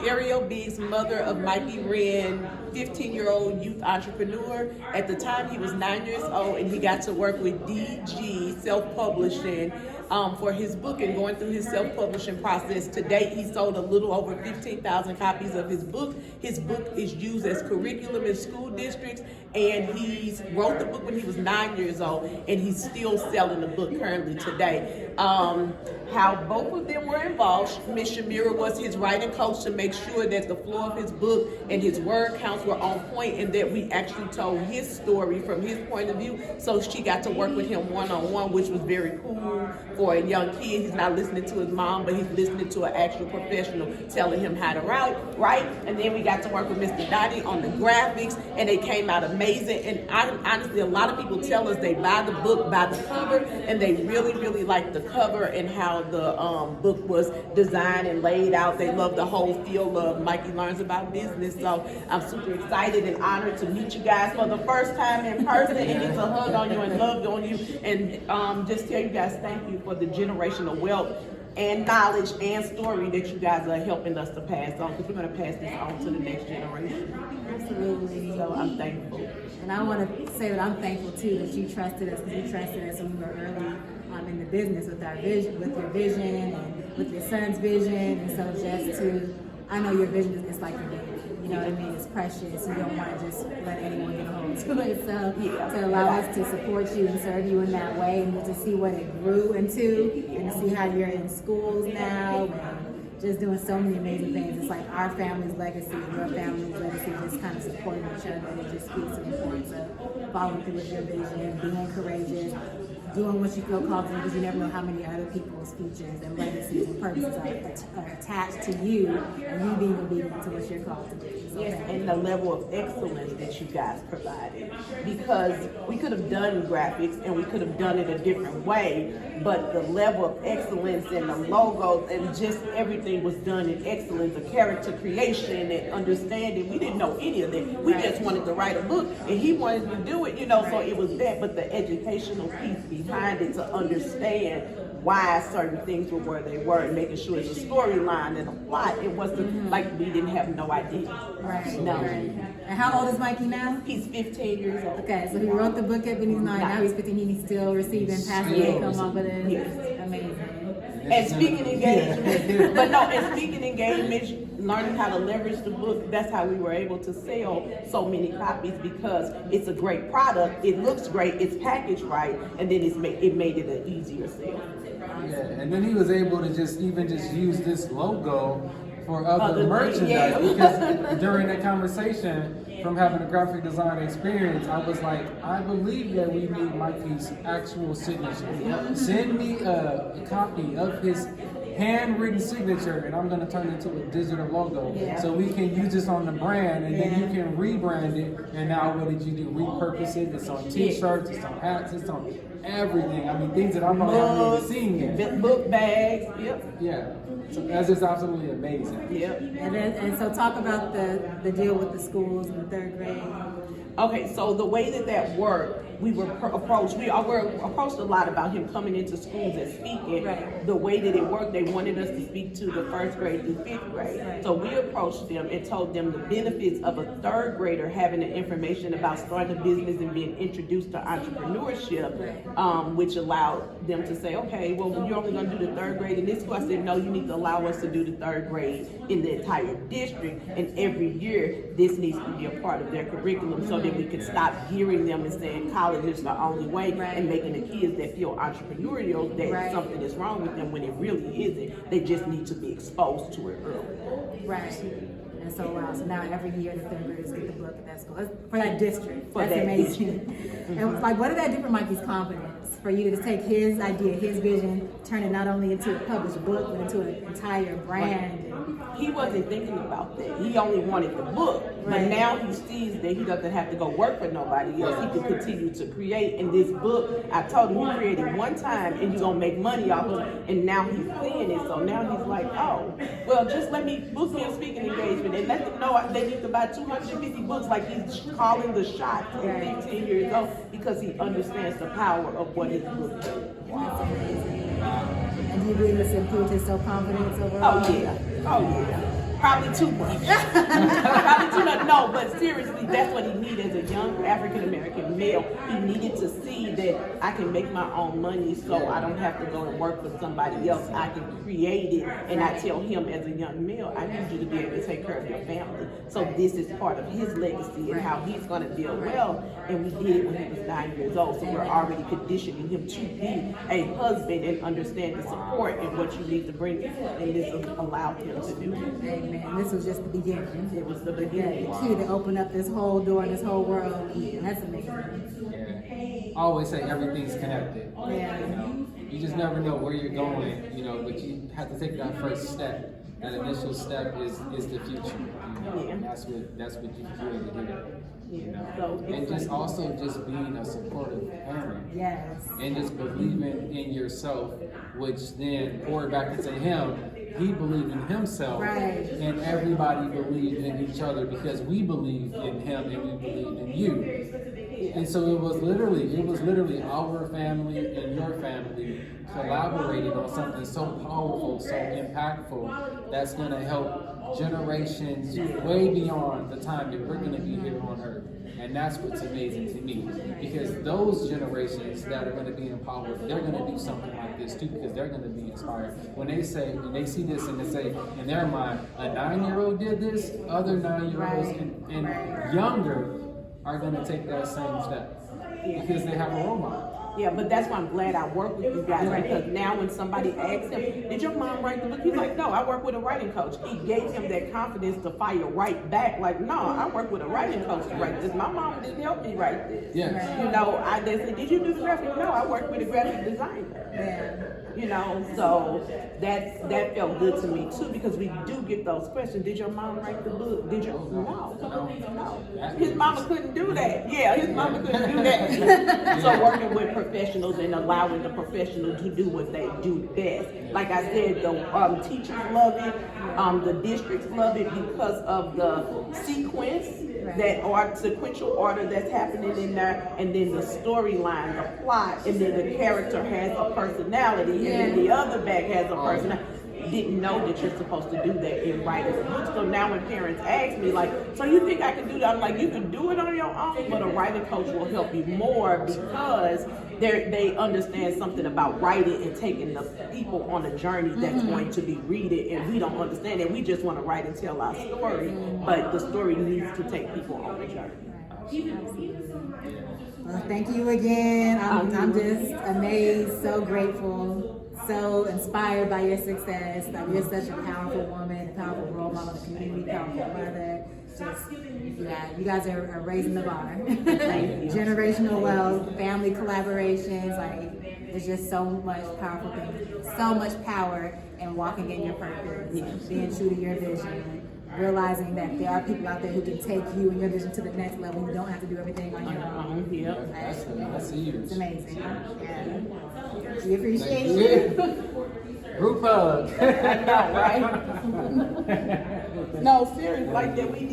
Arriel Biggs, mother of Mikey Wren, 15-year-old youth entrepreneur. At the time, he was 9 years old, and he got to work with DG Self-Publishing for his book and going through his self-publishing process. To date, he sold a little over 15,000 copies of his book. His book is used as curriculum in school districts, and he wrote the book when he was 9 years old, and he's still selling the book currently today. How both of them were involved. Miss Shamira was his writing coach to make sure that the flow of his book and his word counts were on point, and that we actually told his story from his point of view. So she got to work with him one-on-one, which was very cool for a young kid. He's not listening to his mom, but he's listening to an actual professional telling him how to write. And then we got to work with Mr. Donnie on the graphics, and they came out amazing. And honestly, a lot of people tell us they buy the book by the cover, and they really, really like the cover and how the book was designed and laid out. They love the whole feel of Mikey Learns About Business. So I'm super excited and honored to meet you guys for the first time in person, and get to hug on you and love on you, and just tell you guys thank you for the generational wealth and knowledge and story that you guys are helping us to pass on, because we're going to pass this on to the next generation. Absolutely. So I'm thankful. And I want to say that I'm thankful too that you trusted us, because you trusted us when we were early in the business with our vision, with your vision and with your son's vision. And so just to, I know your vision is like your baby. You know what I mean? It's precious. You don't want to just let anyone get a hold to it. So to allow us to support you and serve you in that way, and to see what it grew into, and to see how you're in schools now, and just doing so many amazing things. It's like our family's legacy and your family's legacy, just kind of supporting each other. And it just speaks to the importance of following through with your vision, being courageous, doing what you feel called to do, because you never know how many other people's futures and legacies and purposes are attached to you, and you being obedient to what you're called to do. So yes, and the level of excellence that you guys provided, because we could have done graphics and we could have done it a different way, but the level of excellence and the logos and just everything was done in excellence, the character creation and understanding. We didn't know any of that. We just wanted to write a book, and he wanted to do it, so it was that, but the educational piece behind it to understand why certain things were where they were, and making sure it's a storyline and a plot. It wasn't like we didn't have no idea. Right. No. Right. And how old is Mikey now? He's 15 years old. Okay, so he wrote the book at when he's 9. Now he's 15. He's still receiving passive income off of it. Yes. Amazing. And speaking engagement, and speaking engagement, learning how to leverage the book, that's how we were able to sell so many copies, because it's a great product, it looks great, it's packaged right, and then it made it an easier sale. Yeah, and then he was able to just use this logo for other merchandise, because during that conversation, from having a graphic design experience, I was like, I believe that we need Mikey's actual signature. Send me a copy of his handwritten signature, and I'm going to turn it into a digital logo, so we can use this on the brand, and then you can rebrand it. And now what did you do? Repurpose it. It's on t-shirts, it's on hats, it's on everything. I mean, things that I probably haven't even seen yet. Book bags. Yeah. So that's just absolutely amazing. And so talk about the deal with the schools in the 3rd grade. Okay, so the way that worked, we were approached a lot about him coming into schools and speaking. Right. The way that it worked, they wanted us to speak to the 1st grade through 5th grade. Right. So we approached them and told them the benefits of a 3rd grader having the information about starting a business and being introduced to entrepreneurship, which allowed them to say, okay, well, you're only going to do the 3rd grade in this school. I said, no, you need to allow us to do the 3rd grade in the entire district, and every year this needs to be a part of their curriculum, so that we can stop hearing them and saying college is the only way, and making the kids that feel entrepreneurial that something is wrong with them, when it really isn't. They just need to be exposed to it early. Right. And so so now every year the 3rd graders get the book at that school. For that district. That's amazing. And it's like, what did that do for Mikey's confidence? For you to just take his idea, his vision, turn it not only into a published book, but into an entire brand. He wasn't thinking about that. He only wanted the book. But now he sees that he doesn't have to go work for nobody else. He can continue to create. And this book, I told him, he created one time and you're going to make money off of it. And now he's seeing it. So now he's like, oh, well, just let me book me a speaking engagement and let them know they need to buy 250 books. Like, he's calling the shots at 15 years old, because he understands the power of what his book is. That's amazing. And do you believe this improved his self-confidence overall? Oh, yeah. Probably too much. Probably too much. No, but seriously, that's what he needed as a young African American male. He needed to see that I can make my own money, so I don't have to go and work for somebody else. I can create it, and I tell him as a young male, I need you to be able to take care of your family. So this is part of his legacy and how he's going to deal well. And we did it when he was 9 years old, so we're already conditioning him to be a husband and understand the support and what you need to bring in. And this allowed him to do it. Amen. This was just the beginning. It was the beginning. The key to open up this whole door, this whole world. That's amazing. Yeah. I always say everything's connected. Yeah. You know, you just never know where you're going, you know, but you have to take that first step. That initial step is the future. You know, Yeah. and that's what you created here. You know, So and just also just being a supportive parent. Yes. And just believing in yourself, which then poured back into him. He believed in himself, Right. and everybody believed in each other because we believed in him and we believed in you. And so it was literally our family and your family collaborating on something so powerful, so impactful, that's going to help generations way beyond the time that we're going to be here on earth. And that's what's amazing to me, because those generations that are going to be empowered, they're going to do something like this too, because they're going to be inspired. When they see this and they say in their mind, a 9-year-old did this, other 9-year-olds and younger are going to take that same step because they have a role model. Yeah, but that's why I'm glad I work with you guys, because now when somebody asks him, did your mom write the book? He's like, no, I work with a writing coach. It gave him that confidence to fire right back. Like, no, I work with a writing coach to write this. My mom didn't help me write this. Yes. You know, they said, did you do the graphic? No, I work with a graphic designer. Yeah. You know, so that felt good to me too, because we do get those questions. Did your mom write the book? Did your no. His mama couldn't do that. Yeah, his mama couldn't do that. So working with professionals and allowing the professional to do what they do best. Like I said, the teachers love it, the districts love it because of the sequence, that sequential order that's happening in there, and then the storyline, the plot, and then the character has a personality, and then the other back has a personality. Didn't know that you're supposed to do that in writing a book. So now when parents ask me, like, so you think I can do that? I'm like, you can do it on your own, but a writing coach will help you more, because they understand something about writing and taking the people on a journey that's going to be read it, and we don't understand it. We just want to write and tell our story, but the story needs to take people on the journey. Well, thank you again. I'm just amazed, so grateful, so inspired by your success. Like, you're such a powerful woman, a powerful role model in the community, powerful mother. Just, you guys are raising the bar. Generational wealth, family collaborations, like, it's just so much powerful things, so much power in walking in your purpose, being true to your vision, realizing that there are people out there who can take you and your vision to the next level. You don't have to do everything on your own. That's huge. It's amazing. Yeah. We appreciate you. Group hug. I know, right? No, seriously, like that we